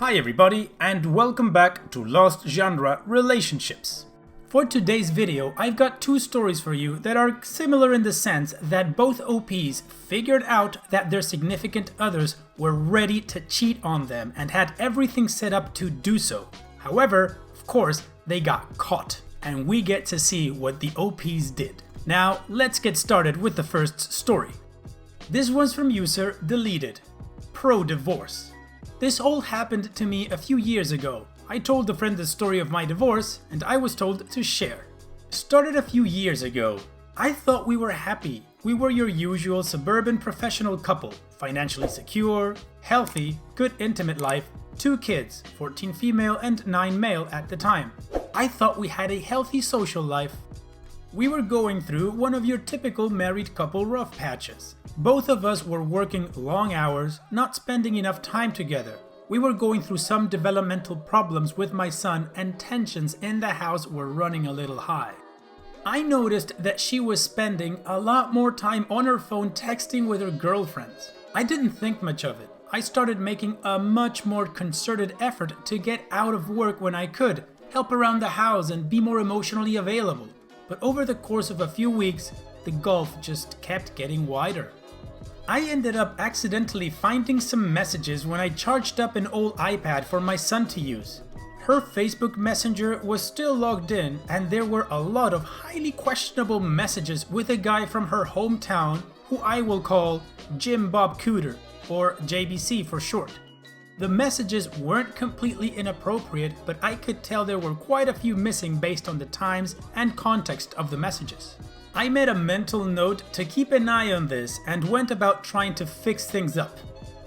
Hi everybody, and welcome back to Lost Genre Relationships. For today's video, I've got two stories for you that are similar in the sense that both OPs figured out that their significant others were ready to cheat on them and had everything set up to do so. However, of course, they got caught, and we get to see what the OPs did. Now, let's get started with the first story. This one's from user Deleted, pro-divorce. This all happened to me a few years ago. I told a friend the story of my divorce, and I was told to share. Started a few years ago. I thought we were happy. We were your usual suburban professional couple, financially secure, healthy, good intimate life, 2 kids, 14 female and 9 male at the time. I thought we had a healthy social life. We were going through one of your typical married couple rough patches. Both of us were working long hours, not spending enough time together. We were going through some developmental problems with my son, and tensions in the house were running a little high. I noticed that she was spending a lot more time on her phone texting with her girlfriends. I didn't think much of it. I started making a much more concerted effort to get out of work when I could, help around the house and be more emotionally available. But over the course of a few weeks, the gulf just kept getting wider. I ended up accidentally finding some messages when I charged up an old iPad for my son to use. Her Facebook Messenger was still logged in, and there were a lot of highly questionable messages with a guy from her hometown who I will call Jim Bob Cooter, or JBC for short. The messages weren't completely inappropriate, but I could tell there were quite a few missing based on the times and context of the messages. I made a mental note to keep an eye on this and went about trying to fix things up.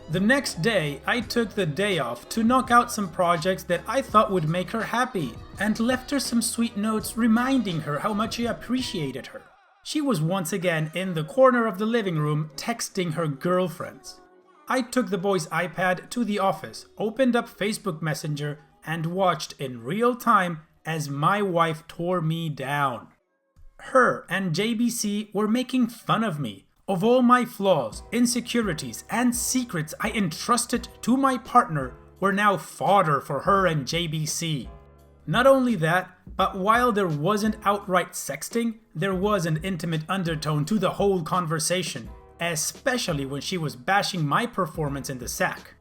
The next day, I took the day off to knock out some projects that I thought would make her happy, and left her some sweet notes reminding her how much I appreciated her. She was once again in the corner of the living room texting her girlfriends. I took the boy's iPad to the office, opened up Facebook Messenger, and watched in real time as my wife tore me down. Her and JBC were making fun of me, of all my flaws, insecurities, and secrets I entrusted to my partner were now fodder for her and JBC. Not only that, but while there wasn't outright sexting, there was an intimate undertone to the whole conversation, especially when she was bashing my performance in the sack.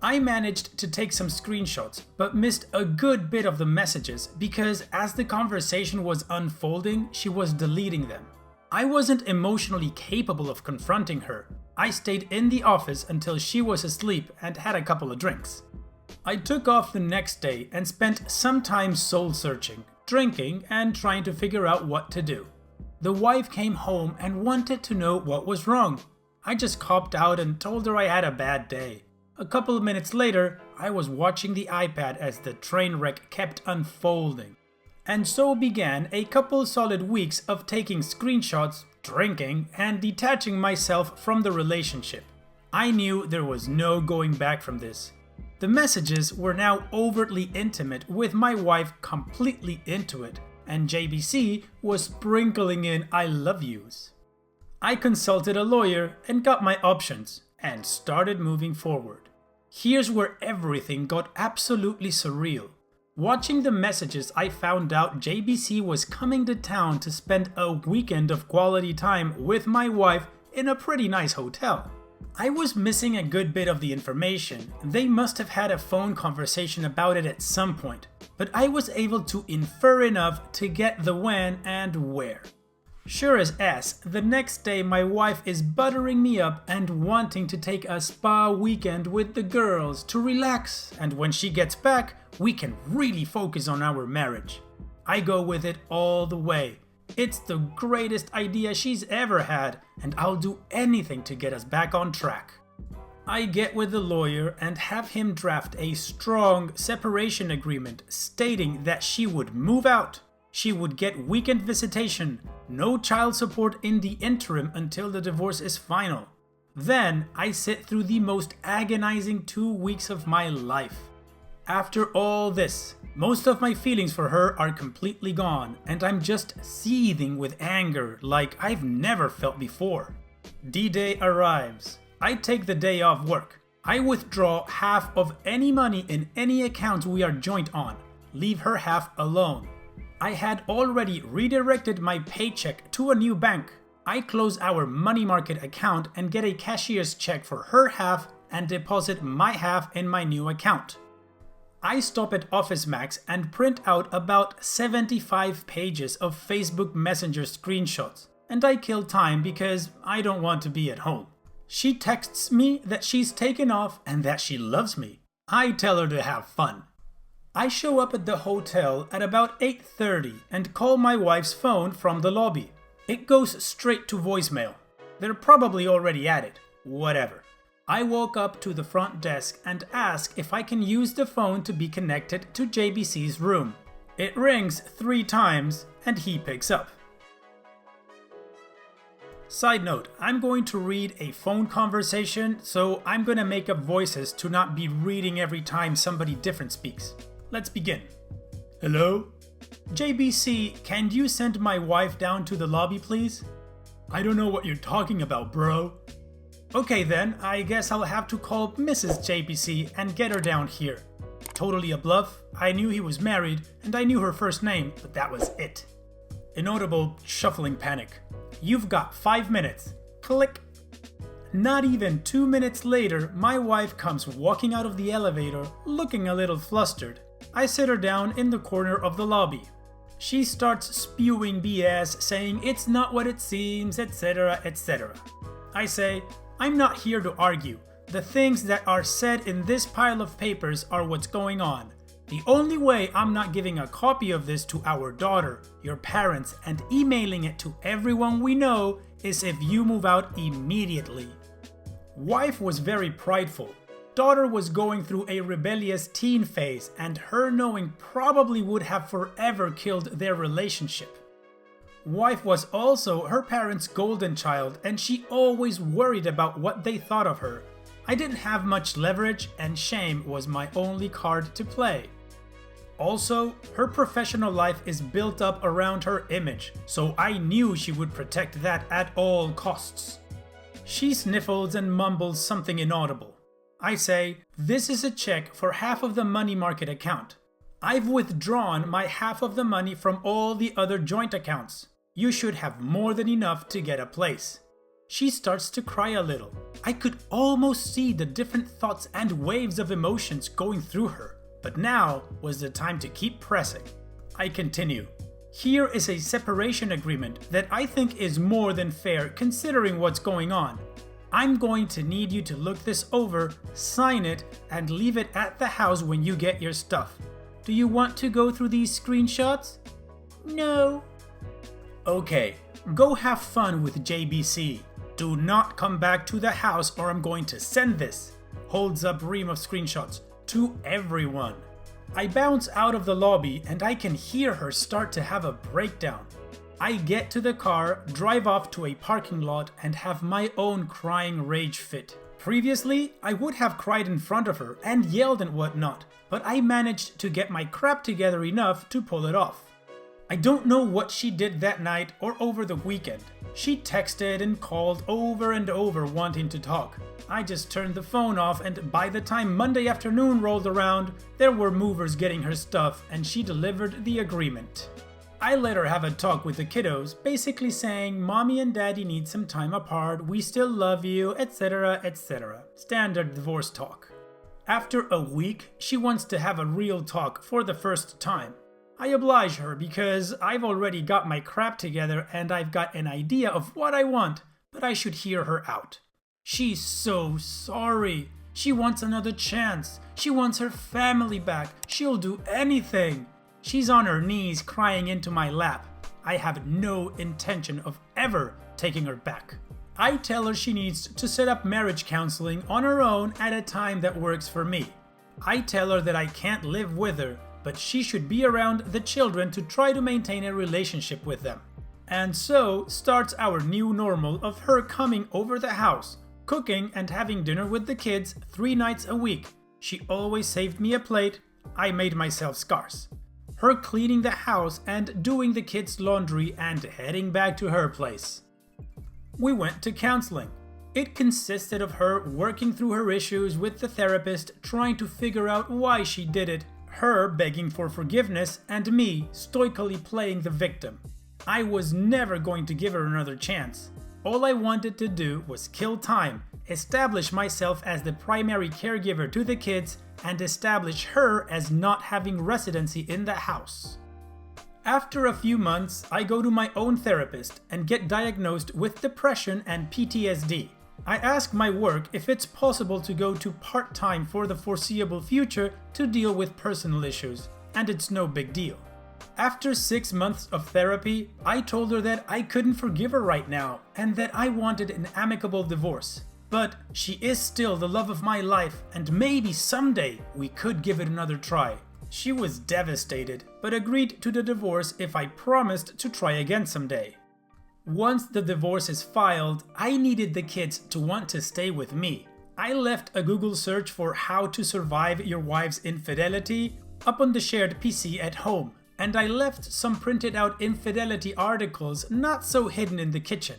I managed to take some screenshots, but missed a good bit of the messages because as the conversation was unfolding, she was deleting them. I wasn't emotionally capable of confronting her. I stayed in the office until she was asleep and had a couple of drinks. I took off the next day and spent some time soul searching, drinking, and trying to figure out what to do. The wife came home and wanted to know what was wrong. I just copped out and told her I had a bad day. A couple of minutes later, I was watching the iPad as the train wreck kept unfolding. And so began a couple solid weeks of taking screenshots, drinking, and detaching myself from the relationship. I knew there was no going back from this. The messages were now overtly intimate, with my wife completely into it, and JBC was sprinkling in I love yous. I consulted a lawyer and got my options, and started moving forward. Here's where everything got absolutely surreal. Watching the messages, I found out JBC was coming to town to spend a weekend of quality time with my wife in a pretty nice hotel. I was missing a good bit of the information. They must have had a phone conversation about it at some point, but I was able to infer enough to get the when and where. Sure as S, the next day my wife is buttering me up and wanting to take a spa weekend with the girls to relax, and when she gets back, we can really focus on our marriage. I go with it all the way. It's the greatest idea she's ever had, and I'll do anything to get us back on track. I get with the lawyer and have him draft a strong separation agreement stating that she would move out. She would get weekend visitation, no child support in the interim until the divorce is final. Then I sit through the most agonizing 2 weeks of my life. After all this, most of my feelings for her are completely gone, and I'm just seething with anger like I've never felt before. D-Day arrives. I take the day off work. I withdraw half of any money in any account we are joint on. Leave her half alone. I had already redirected my paycheck to a new bank. I close our money market account and get a cashier's check for her half and deposit my half in my new account. I stop at Office Max and print out about 75 pages of Facebook Messenger screenshots, and I kill time because I don't want to be at home. She texts me that she's taken off and that she loves me. I tell her to have fun. I show up at the hotel at about 8:30 and call my wife's phone from the lobby. It goes straight to voicemail. They're probably already at it. Whatever. I walk up to the front desk and ask if I can use the phone to be connected to JBC's room. It rings 3 times and he picks up. Side note, I'm going to read a phone conversation, so I'm going to make up voices to not be reading every time somebody different speaks. Let's begin. Hello? JBC, can you send my wife down to the lobby, please? I don't know what you're talking about, bro. Okay then, I guess I'll have to call Mrs. JBC and get her down here. Totally a bluff. I knew he was married, and I knew her first name, but that was it. Inaudible shuffling panic. You've got 5 minutes. Click. Not even 2 minutes later, my wife comes walking out of the elevator, looking a little flustered. I sit her down in the corner of the lobby. She starts spewing BS, saying it's not what it seems, etc., etc. I say, I'm not here to argue. The things that are said in this pile of papers are what's going on. The only way I'm not giving a copy of this to our daughter, your parents, and emailing it to everyone we know is if you move out immediately. Wife was very prideful. Daughter was going through a rebellious teen phase, and her knowing probably would have forever killed their relationship. Wife was also her parents' golden child, and she always worried about what they thought of her. I didn't have much leverage, and shame was my only card to play. Also, her professional life is built up around her image, so I knew she would protect that at all costs. She sniffles and mumbles something inaudible. I say, this is a check for half of the money market account. I've withdrawn my half of the money from all the other joint accounts. You should have more than enough to get a place. She starts to cry a little. I could almost see the different thoughts and waves of emotions going through her. But now was the time to keep pressing. I continue. Here is a separation agreement that I think is more than fair considering what's going on. I'm going to need you to look this over, sign it, and leave it at the house when you get your stuff. Do you want to go through these screenshots? No. Okay, go have fun with JBC. Do not come back to the house or I'm going to send this. Holds up ream of screenshots to everyone. I bounce out of the lobby and I can hear her start to have a breakdown. I get to the car, drive off to a parking lot, and have my own crying rage fit. Previously, I would have cried in front of her and yelled and whatnot, but I managed to get my crap together enough to pull it off. I don't know what she did that night or over the weekend. She texted and called over and over wanting to talk. I just turned the phone off, and by the time Monday afternoon rolled around, there were movers getting her stuff and she delivered the agreement. I let her have a talk with the kiddos, basically saying mommy and daddy need some time apart, we still love you, etc, etc. Standard divorce talk. After a week, she wants to have a real talk for the first time. I oblige her because I've already got my crap together and I've got an idea of what I want, but I should hear her out. She's so sorry. She wants another chance. She wants her family back. She'll do anything. She's on her knees crying into my lap. I have no intention of ever taking her back. I tell her she needs to set up marriage counseling on her own at a time that works for me. I tell her that I can't live with her, but she should be around the children to try to maintain a relationship with them. And so starts our new normal of her coming over the house, cooking and having dinner with the kids 3 nights a week. She always saved me a plate. I made myself scarce. Her cleaning the house and doing the kids' laundry and heading back to her place. We went to counseling. It consisted of her working through her issues with the therapist, trying to figure out why she did it, her begging for forgiveness, and me stoically playing the victim. I was never going to give her another chance. All I wanted to do was kill time, establish myself as the primary caregiver to the kids, and establish her as not having residency in the house. After a few months, I go to my own therapist and get diagnosed with depression and PTSD. I ask my work if it's possible to go to part-time for the foreseeable future to deal with personal issues, and it's no big deal. After 6 months of therapy, I told her that I couldn't forgive her right now and that I wanted an amicable divorce. But she is still the love of my life, and maybe someday we could give it another try. She was devastated, but agreed to the divorce if I promised to try again someday. Once the divorce is filed, I needed the kids to want to stay with me. I left a Google search for how to survive your wife's infidelity up on the shared PC at home, and I left some printed out infidelity articles not so hidden in the kitchen.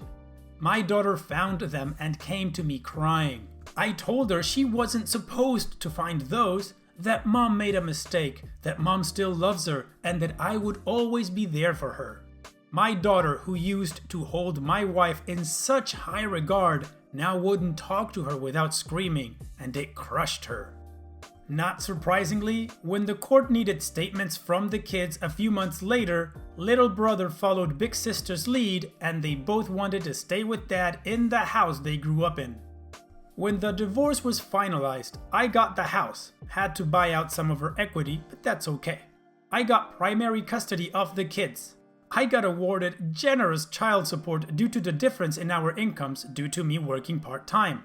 My daughter found them and came to me crying. I told her she wasn't supposed to find those, that mom made a mistake, that mom still loves her, and that I would always be there for her. My daughter, who used to hold my wife in such high regard, now wouldn't talk to her without screaming, and it crushed her. Not surprisingly, when the court needed statements from the kids a few months later, little brother followed big sister's lead, and they both wanted to stay with dad in the house they grew up in. When the divorce was finalized, I got the house. Had to buy out some of her equity, but that's okay. I got primary custody of the kids. I got awarded generous child support due to the difference in our incomes due to me working part-time.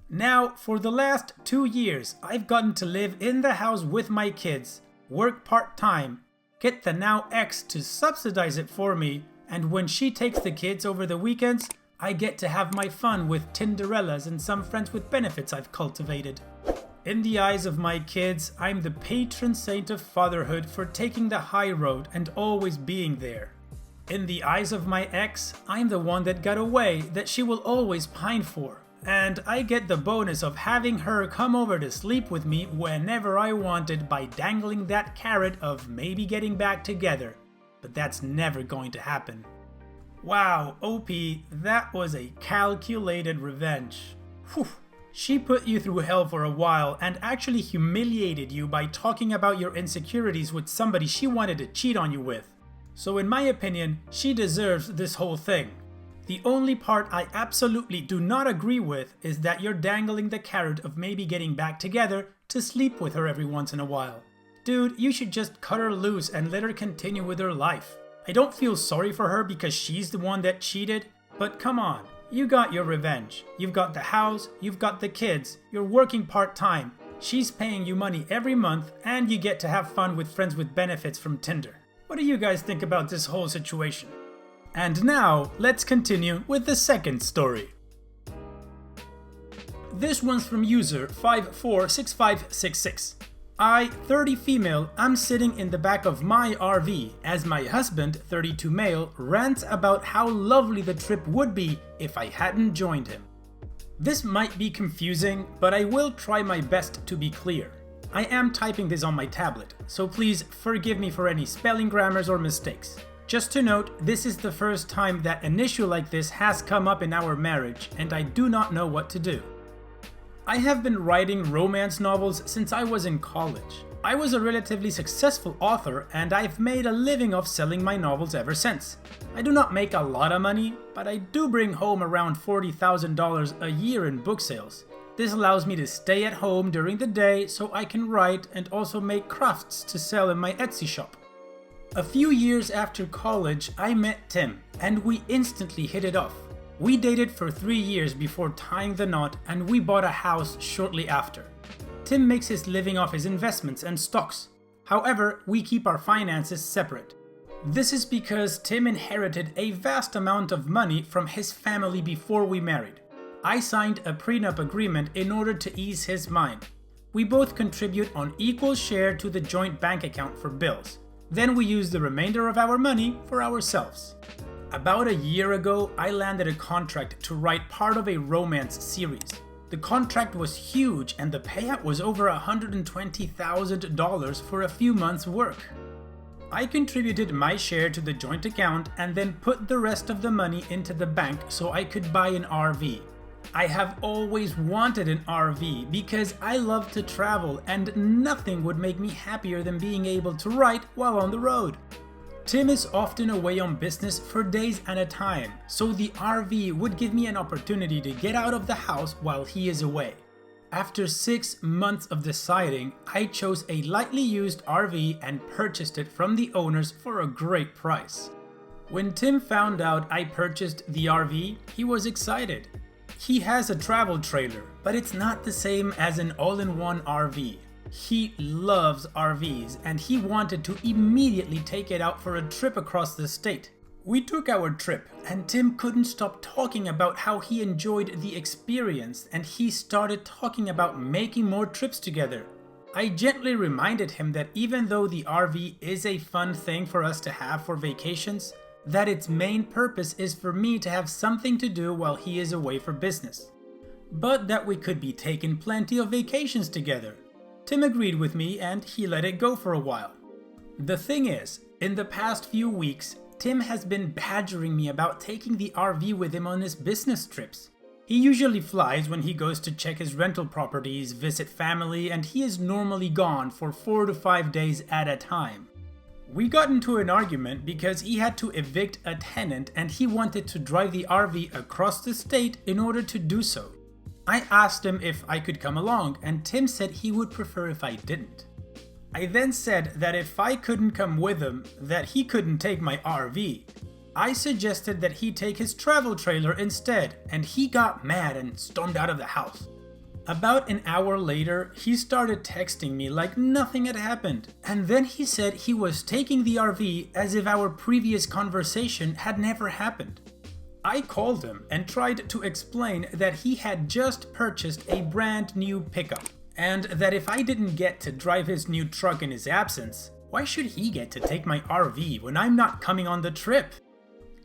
Now, for the last 2 years, I've gotten to live in the house with my kids, work part-time, get the now ex to subsidize it for me, and when she takes the kids over the weekends, I get to have my fun with Tinderellas and some friends with benefits I've cultivated. In the eyes of my kids, I'm the patron saint of fatherhood for taking the high road and always being there. In the eyes of my ex, I'm the one that got away that she will always pine for. And I get the bonus of having her come over to sleep with me whenever I wanted by dangling that carrot of maybe getting back together. But that's never going to happen. Wow, OP, that was a calculated revenge. Whew. She put you through hell for a while and actually humiliated you by talking about your insecurities with somebody she wanted to cheat on you with. So in my opinion, she deserves this whole thing. The only part I absolutely do not agree with is that you're dangling the carrot of maybe getting back together to sleep with her every once in a while. Dude, you should just cut her loose and let her continue with her life. I don't feel sorry for her because she's the one that cheated, but come on, you got your revenge. You've got the house, you've got the kids, you're working part-time, she's paying you money every month, and you get to have fun with friends with benefits from Tinder. What do you guys think about this whole situation? And now, let's continue with the second story. This one's from user 546566. I, 30 female, am sitting in the back of my RV as my husband, 32 male, rants about how lovely the trip would be if I hadn't joined him. This might be confusing, but I will try my best to be clear. I am typing this on my tablet, so please forgive me for any spelling grammars or mistakes. Just to note, this is the first time that an issue like this has come up in our marriage, and I do not know what to do. I have been writing romance novels since I was in college. I was a relatively successful author, and I've made a living off selling my novels ever since. I do not make a lot of money, but I do bring home around $40,000 a year in book sales. This allows me to stay at home during the day so I can write and also make crafts to sell in my Etsy shop. A few years after college, I met Tim, and we instantly hit it off. We dated for 3 years before tying the knot, and we bought a house shortly after. Tim makes his living off his investments and stocks. However, we keep our finances separate. This is because Tim inherited a vast amount of money from his family before we married. I signed a prenup agreement in order to ease his mind. We both contribute on equal share to the joint bank account for bills. Then we use the remainder of our money for ourselves. About a year ago, I landed a contract to write part of a romance series. The contract was huge and the payout was over $120,000 for a few months' work. I contributed my share to the joint account and then put the rest of the money into the bank so I could buy an RV. I have always wanted an RV because I love to travel and nothing would make me happier than being able to write while on the road. Tim is often away on business for days at a time, so the RV would give me an opportunity to get out of the house while he is away. After 6 months of deciding, I chose a lightly used RV and purchased it from the owners for a great price. When Tim found out I purchased the RV, he was excited. He has a travel trailer, but it's not the same as an all-in-one RV. He loves RVs and he wanted to immediately take it out for a trip across the state. We took our trip and Tim couldn't stop talking about how he enjoyed the experience and he started talking about making more trips together. I gently reminded him that even though the RV is a fun thing for us to have for vacations, that its main purpose is for me to have something to do while he is away for business. But that we could be taking plenty of vacations together. Tim agreed with me and he let it go for a while. The thing is, in the past few weeks, Tim has been badgering me about taking the RV with him on his business trips. He usually flies when he goes to check his rental properties, visit family, and he is normally gone for 4 to 5 days at a time. We got into an argument because he had to evict a tenant and he wanted to drive the RV across the state in order to do so. I asked him if I could come along and Tim said he would prefer if I didn't. I then said that if I couldn't come with him, that he couldn't take my RV. I suggested that he take his travel trailer instead and he got mad and stormed out of the house. About an hour later, he started texting me like nothing had happened, and then he said he was taking the RV as if our previous conversation had never happened. I called him and tried to explain that he had just purchased a brand new pickup, and that if I didn't get to drive his new truck in his absence, why should he get to take my RV when I'm not coming on the trip?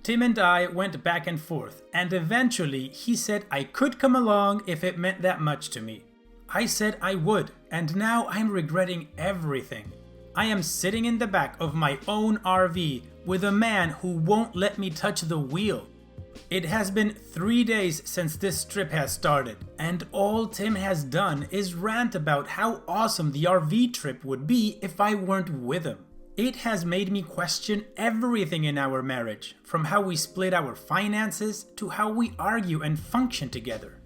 Tim and I went back and forth, and eventually he said I could come along if it meant that much to me. I said I would, and now I'm regretting everything. I am sitting in the back of my own RV with a man who won't let me touch the wheel. It has been 3 days since this trip has started, and all Tim has done is rant about how awesome the RV trip would be if I weren't with him. It has made me question everything in our marriage, from how we split our finances to how we argue and function together.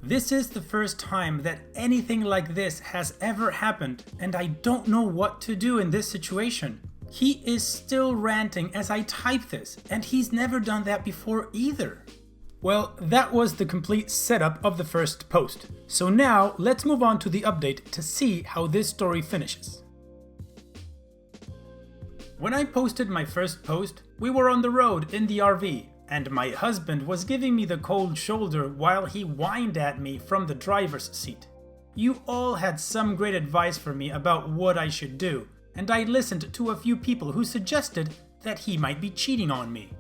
This is the first time that anything like this has ever happened, and I don't know what to do in this situation. He is still ranting as I type this, and he's never done that before either. Well, that was the complete setup of the first post. So now let's move on to the update to see how this story finishes. When I posted my first post, we were on the road in the RV, and my husband was giving me the cold shoulder while he whined at me from the driver's seat. You all had some great advice for me about what I should do, and I listened to a few people who suggested that he might be cheating on me.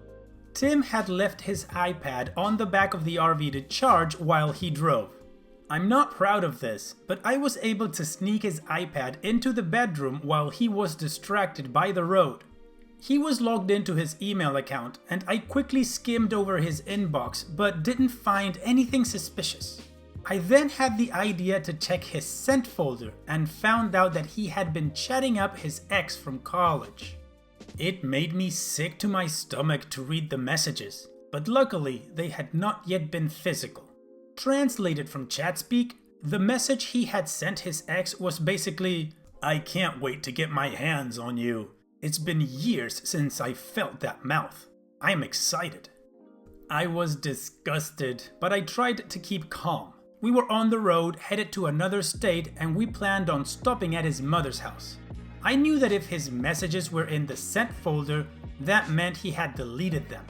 Tim had left his iPad on the back of the RV to charge while he drove. I'm not proud of this, but I was able to sneak his iPad into the bedroom while he was distracted by the road. He was logged into his email account and I quickly skimmed over his inbox but didn't find anything suspicious. I then had the idea to check his sent folder and found out that he had been chatting up his ex from college. It made me sick to my stomach to read the messages, but luckily they had not yet been physical. Translated from ChatSpeak, the message he had sent his ex was basically, "I can't wait to get my hands on you. It's been years since I felt that mouth. I'm excited." I was disgusted, but I tried to keep calm. We were on the road, headed to another state, and we planned on stopping at his mother's house. I knew that if his messages were in the sent folder, that meant he had deleted them.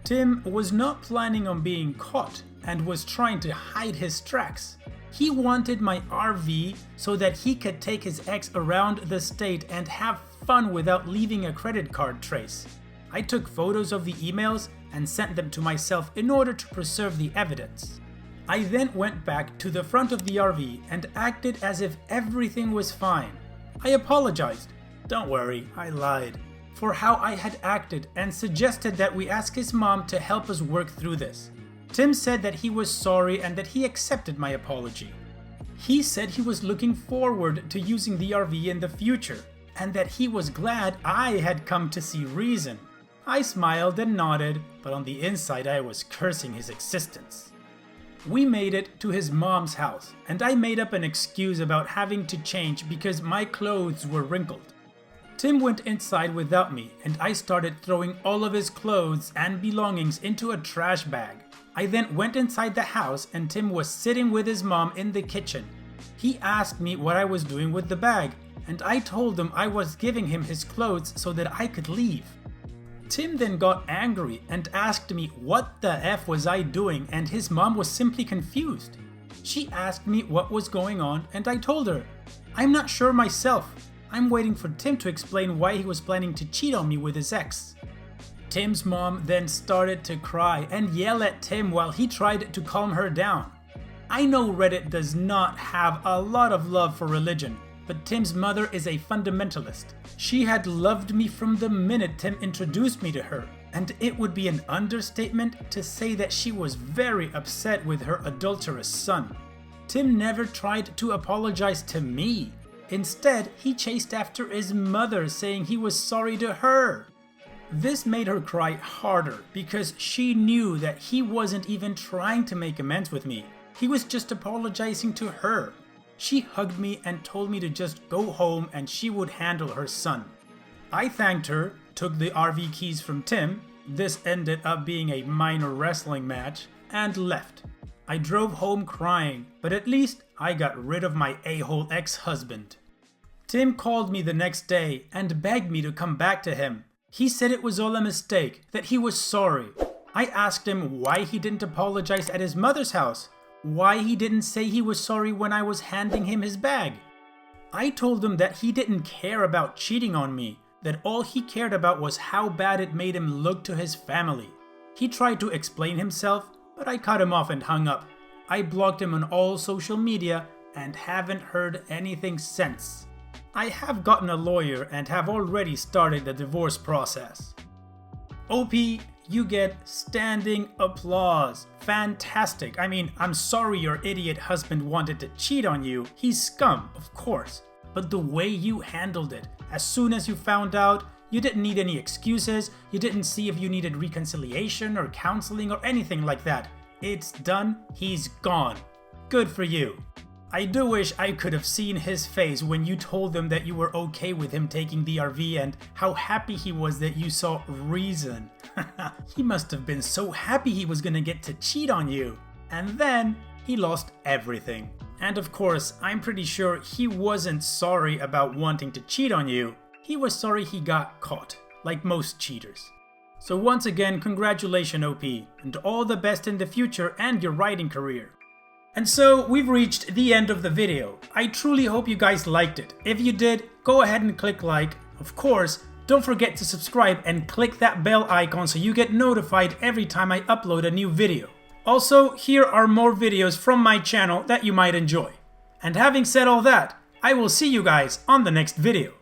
Tim was not planning on being caught and was trying to hide his tracks. He wanted my RV so that he could take his ex around the state and have fun without leaving a credit card trace. I took photos of the emails and sent them to myself in order to preserve the evidence. I then went back to the front of the RV and acted as if everything was fine. I apologized. Don't worry, I lied. For how I had acted and suggested that we ask his mom to help us work through this. Tim said that he was sorry and that he accepted my apology. He said he was looking forward to using the RV in the future and that he was glad I had come to see reason. I smiled and nodded, but on the inside I was cursing his existence. We made it to his mom's house, and I made up an excuse about having to change because my clothes were wrinkled. Tim went inside without me, and I started throwing all of his clothes and belongings into a trash bag. I then went inside the house and Tim was sitting with his mom in the kitchen. He asked me what I was doing with the bag, and I told him I was giving him his clothes so that I could leave. Tim then got angry and asked me what the F was I doing, and his mom was simply confused. She asked me what was going on and I told her, I'm not sure myself. I'm waiting for Tim to explain why he was planning to cheat on me with his ex. Tim's mom then started to cry and yell at Tim while he tried to calm her down. I know Reddit does not have a lot of love for religion, but Tim's mother is a fundamentalist. She had loved me from the minute Tim introduced me to her, and it would be an understatement to say that she was very upset with her adulterous son. Tim never tried to apologize to me. Instead, he chased after his mother, saying he was sorry to her. This made her cry harder because she knew that he wasn't even trying to make amends with me. He was just apologizing to her. She hugged me and told me to just go home and she would handle her son. I thanked her, took the RV keys from Tim, this ended up being a minor wrestling match, and left. I drove home crying, but at least I got rid of my a-hole ex-husband. Tim called me the next day and begged me to come back to him. He said it was all a mistake, that he was sorry. I asked him why he didn't apologize at his mother's house. Why he didn't say he was sorry when I was handing him his bag. I told him that he didn't care about cheating on me, that all he cared about was how bad it made him look to his family. He tried to explain himself, but I cut him off and hung up. I blocked him on all social media and haven't heard anything since. I have gotten a lawyer and have already started the divorce process. OP, you get standing applause. Fantastic. I mean, I'm sorry your idiot husband wanted to cheat on you. He's scum, of course. But the way you handled it, as soon as you found out, you didn't need any excuses, you didn't see if you needed reconciliation or counseling or anything like that. It's done, he's gone. Good for you. I do wish I could have seen his face when you told him that you were okay with him taking the RV and how happy he was that you saw reason. He must have been so happy he was gonna get to cheat on you. And then he lost everything. And of course, I'm pretty sure he wasn't sorry about wanting to cheat on you. He was sorry he got caught, like most cheaters. So once again, congratulations OP, and all the best in the future and your writing career. And so we've reached the end of the video. I truly hope you guys liked it. If you did, go ahead and click like. Of course, don't forget to subscribe and click that bell icon so you get notified every time I upload a new video. Also, here are more videos from my channel that you might enjoy. And having said all that, I will see you guys on the next video.